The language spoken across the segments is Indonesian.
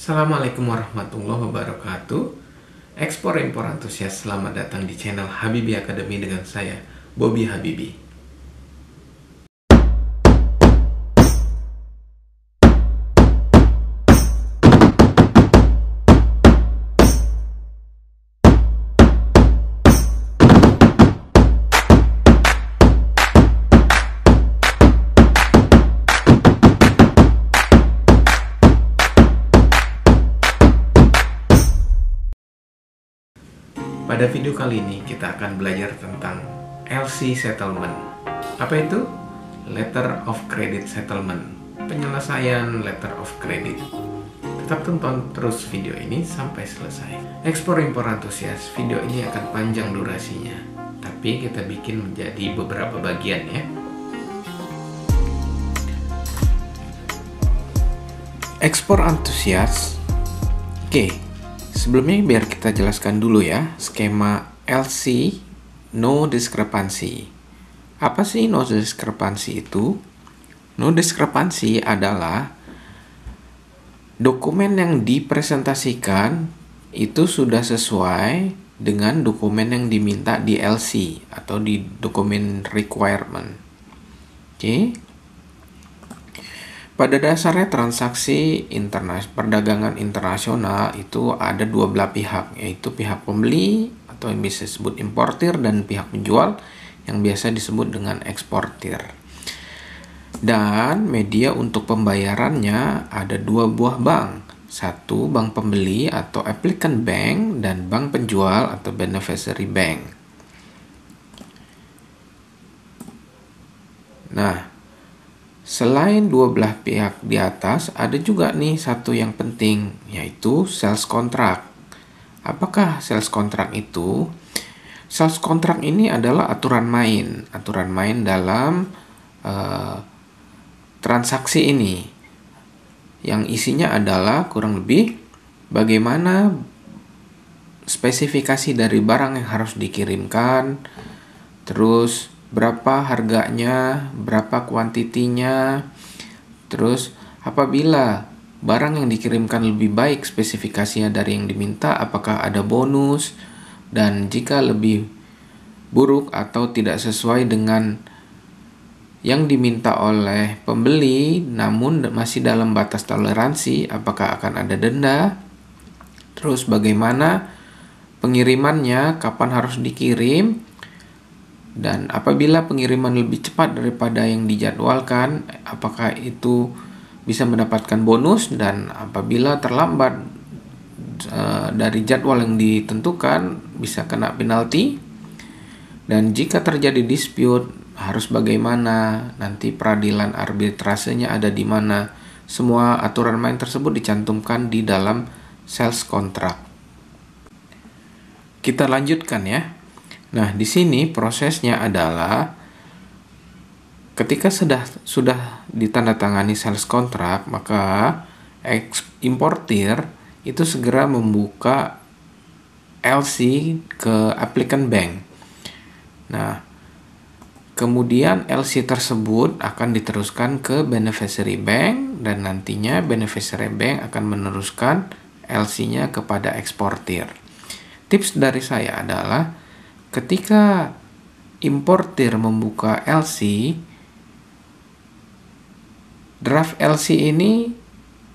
Assalamualaikum warahmatullahi wabarakatuh. Ekspor impor antusias, selamat datang di channel Habibi Academy dengan saya, Bobby Habibi. Pada video kali ini kita akan belajar tentang LC Settlement. Apa itu? Letter of Credit Settlement, penyelesaian Letter of Credit. Tetap tonton terus video ini sampai selesai. Ekspor impor antusias, video ini akan panjang durasinya, tapi kita bikin menjadi beberapa bagian ya. Ekspor antusias. Oke. Sebelumnya biar kita jelaskan dulu ya skema LC no discrepancy. Apa sih no discrepancy itu? No discrepancy adalah dokumen yang dipresentasikan itu sudah sesuai dengan dokumen yang diminta di LC atau di dokumen requirement. Oke. Pada dasarnya transaksi perdagangan internasional itu ada dua belah pihak, yaitu pihak pembeli atau yang bisa disebut importir dan pihak penjual yang biasa disebut dengan eksportir. Dan media untuk pembayarannya ada dua buah bank, satu bank pembeli atau applicant bank dan bank penjual atau beneficiary bank. Nah, selain dua belah pihak di atas, ada juga nih satu yang penting, yaitu sales contract. Apakah sales contract itu? Sales contract ini adalah aturan main dalam transaksi ini. Yang isinya adalah kurang lebih bagaimana spesifikasi dari barang yang harus dikirimkan, terus berapa harganya, berapa kuantitinya, terus apabila barang yang dikirimkan lebih baik spesifikasinya dari yang diminta, apakah ada bonus, dan jika lebih buruk atau tidak sesuai dengan yang diminta oleh pembeli namun masih dalam batas toleransi, apakah akan ada denda, terus bagaimana pengirimannya, kapan harus dikirim, dan apabila pengiriman lebih cepat daripada yang dijadwalkan, apakah itu bisa mendapatkan bonus, dan apabila terlambat dari jadwal yang ditentukan bisa kena penalti. Dan jika terjadi dispute harus bagaimana, nanti peradilan arbitrasenya ada di mana. Semua aturan main tersebut dicantumkan di dalam sales contract. Kita lanjutkan ya. Nah, di sini prosesnya adalah ketika sudah ditandatangani sales contract, maka importir itu segera membuka LC ke applicant bank. Nah, kemudian LC tersebut akan diteruskan ke beneficiary bank dan nantinya beneficiary bank akan meneruskan LC-nya kepada eksportir. Tips dari saya adalah ketika importir membuka LC, draft LC ini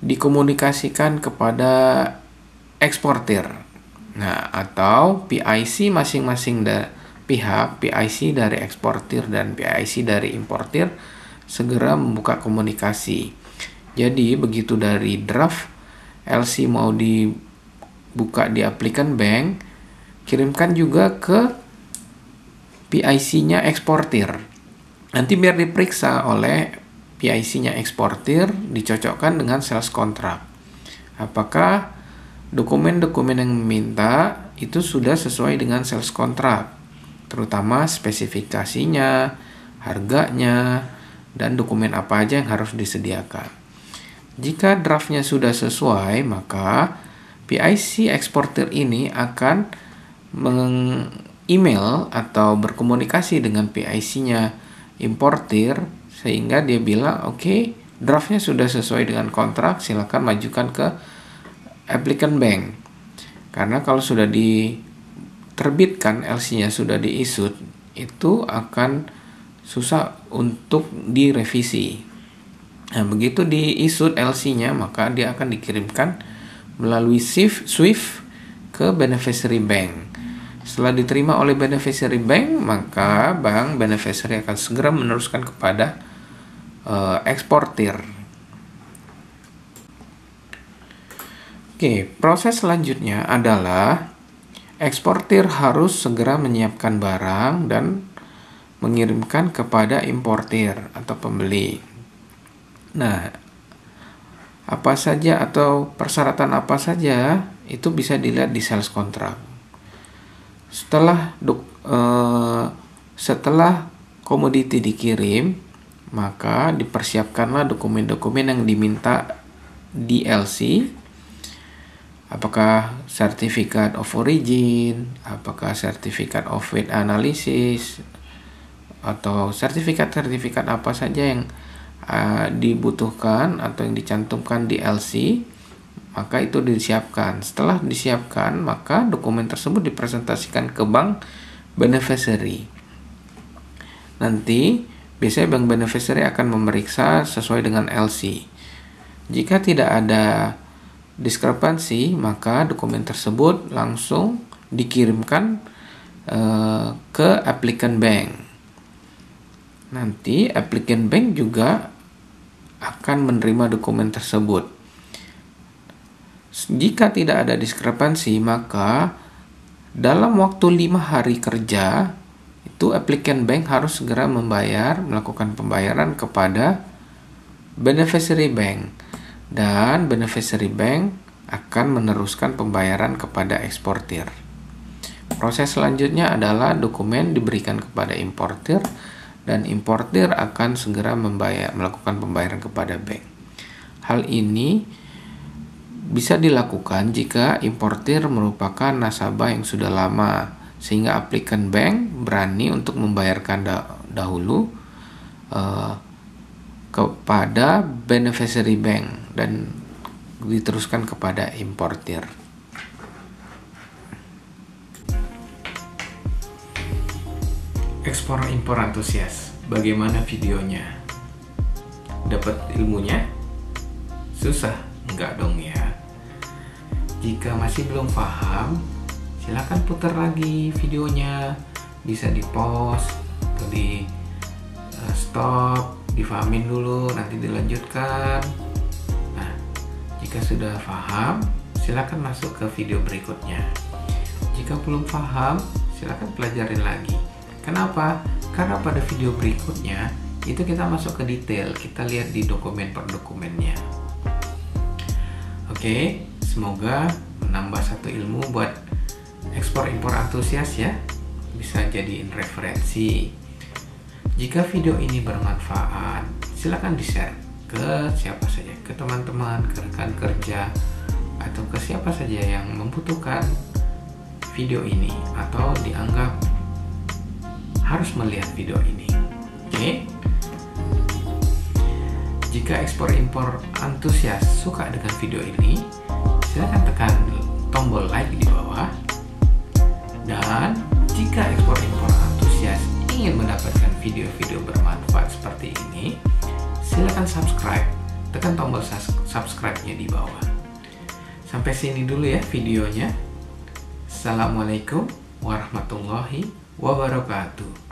dikomunikasikan kepada eksportir. Nah, atau PIC masing-masing pihak, PIC dari eksportir dan PIC dari importir segera membuka komunikasi. Jadi, begitu dari draft LC mau dibuka di applicant bank, kirimkan juga ke PIC-nya eksportir. Nanti biar diperiksa oleh PIC-nya eksportir, dicocokkan dengan sales contract. Apakah dokumen-dokumen yang meminta itu sudah sesuai dengan sales contract, terutama spesifikasinya, harganya, dan dokumen apa aja yang harus disediakan. Jika draftnya sudah sesuai, maka PIC eksportir ini akan email atau berkomunikasi dengan PIC-nya importir sehingga dia bilang oke, draftnya sudah sesuai dengan kontrak, silakan majukan ke applicant bank. Karena kalau sudah diterbitkan, LC-nya sudah di-issued, itu akan susah untuk direvisi. Nah, begitu di-issued LC-nya, maka dia akan dikirimkan melalui SWIFT ke beneficiary bank. Setelah diterima oleh beneficiary bank, maka bank beneficiary akan segera meneruskan kepada eksportir. Oke, proses selanjutnya adalah eksportir harus segera menyiapkan barang dan mengirimkan kepada importir atau pembeli. Nah, apa saja atau persyaratan apa saja itu bisa dilihat di sales contract. Setelah komoditi dikirim, maka dipersiapkanlah dokumen-dokumen yang diminta di LC. Apakah sertifikat of origin, apakah sertifikat of weight analysis, atau sertifikat apa saja yang dibutuhkan atau yang dicantumkan di LC, maka itu disiapkan. Setelah disiapkan, maka dokumen tersebut dipresentasikan ke bank beneficiary. Nanti biasanya bank beneficiary akan memeriksa sesuai dengan LC. Jika tidak ada diskrepansi, maka dokumen tersebut langsung dikirimkan ke applicant bank. Nanti applicant bank juga akan menerima dokumen tersebut. Jika tidak ada diskrepansi, maka dalam waktu 5 hari kerja itu applicant bank harus segera melakukan pembayaran kepada beneficiary bank, dan beneficiary bank akan meneruskan pembayaran kepada eksportir. Proses selanjutnya adalah dokumen diberikan kepada importir, dan importir akan segera melakukan pembayaran kepada bank. Hal ini bisa dilakukan jika importir merupakan nasabah yang sudah lama, sehingga applicant bank berani untuk membayarkan dahulu kepada beneficiary bank dan diteruskan kepada importir. Ekspor impor antusias, bagaimana videonya? Dapat ilmunya? Susah? Enggak dong ya. Jika masih belum paham, silakan putar lagi videonya. Bisa di pause atau di stop, difahamin dulu, nanti dilanjutkan. Nah, jika sudah paham, silakan masuk ke video berikutnya. Jika belum paham, silakan pelajarin lagi. Kenapa? Karena pada video berikutnya itu kita masuk ke detail, kita lihat di dokumen per dokumennya. Oke, semoga menambah satu ilmu buat ekspor impor antusias ya. Bisa jadiin referensi. Jika video ini bermanfaat, silakan di-share ke siapa saja, ke teman-teman, ke rekan kerja, atau ke siapa saja yang membutuhkan video ini atau dianggap harus melihat video ini. Oke. Jika ekspor impor antusias suka dengan video ini, silakan tekan tombol like di bawah. Dan jika ekspor impor antusias ingin mendapatkan video-video bermanfaat seperti ini, silakan subscribe. Tekan tombol subscribe-nya di bawah. Sampai sini dulu ya videonya. Assalamualaikum warahmatullahi wabarakatuh.